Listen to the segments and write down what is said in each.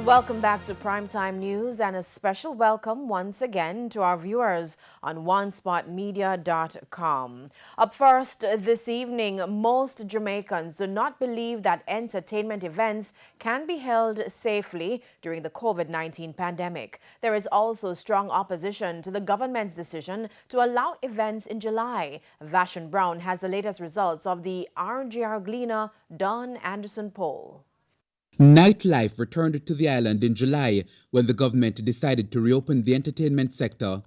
Welcome back to Primetime News and a special welcome once again to our viewers on onespotmedia.com. Up first this evening, most Jamaicans do not believe that entertainment events can be held safely during the COVID-19 pandemic. There is also strong opposition to the government's decision to allow events in July. Vashon Brown has the latest results of the RGR Gleaner Don Anderson poll. Nightlife returned to the island in July when the government decided to reopen the entertainment sector.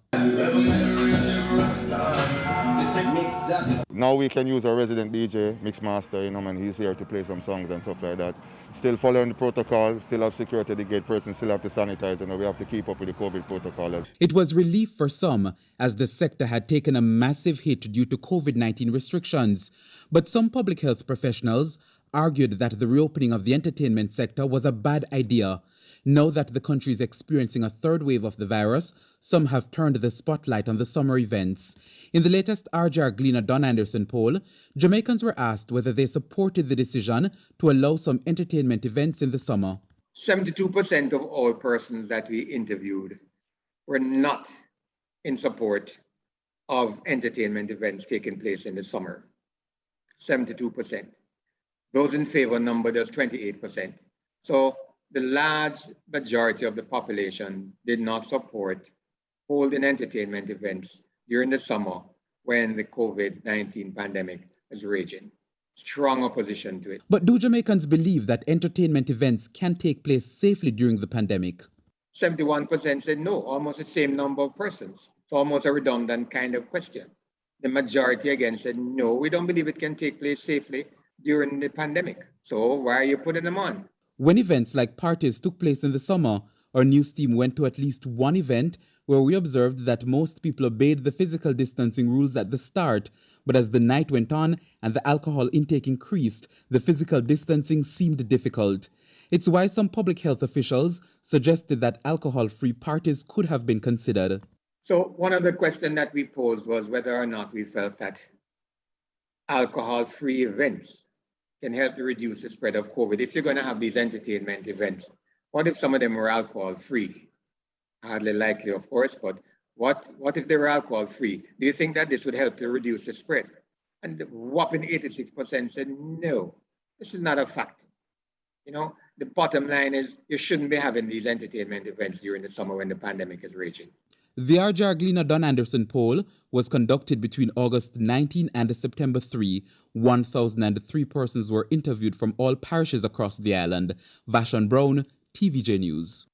Now we can use our resident DJ, Mixmaster, and he's here to play some songs and stuff like that. Still following the protocol, still have security at the gate, person still have to sanitize, and we have to keep up with the COVID protocol. It was relief for some, as the sector had taken a massive hit due to COVID-19 restrictions. But some public health professionals argued that the reopening of the entertainment sector was a bad idea. Now that the country is experiencing a third wave of the virus, some have turned the spotlight on the summer events. In the latest RGR Gleaner Don Anderson poll, Jamaicans were asked whether they supported the decision to allow some entertainment events in the summer. 72% of all persons that we interviewed were not in support of entertainment events taking place in the summer. 72%. Those in favor numbered as 28%. So the large majority of the population did not support holding entertainment events during the summer when the COVID-19 pandemic is raging. Strong opposition to it. But do Jamaicans believe that entertainment events can take place safely during the pandemic? 71% said no, almost the same number of persons. It's almost a redundant kind of question. The majority again said no, we don't believe it can take place safely during the pandemic. So why are you putting them on? When events like parties took place in the summer, our news team went to at least one event where we observed that most people obeyed the physical distancing rules at the start, but as the night went on and the alcohol intake increased, the physical distancing seemed difficult. It's why some public health officials suggested that alcohol-free parties could have been considered. So one of the questions that we posed was whether or not we felt that alcohol-free events can help to reduce the spread of COVID. If you're going to have these entertainment events, what if some of them were alcohol-free? Hardly likely, of course, but what if they were alcohol-free? Do you think that this would help to reduce the spread? And the whopping 86% said no, this is not a fact. The bottom line is you shouldn't be having these entertainment events during the summer when the pandemic is raging. The RGR Gleaner Don Anderson poll was conducted between August 19 and September 3. 1,003 persons were interviewed from all parishes across the island. Vashon Brown, TVJ News.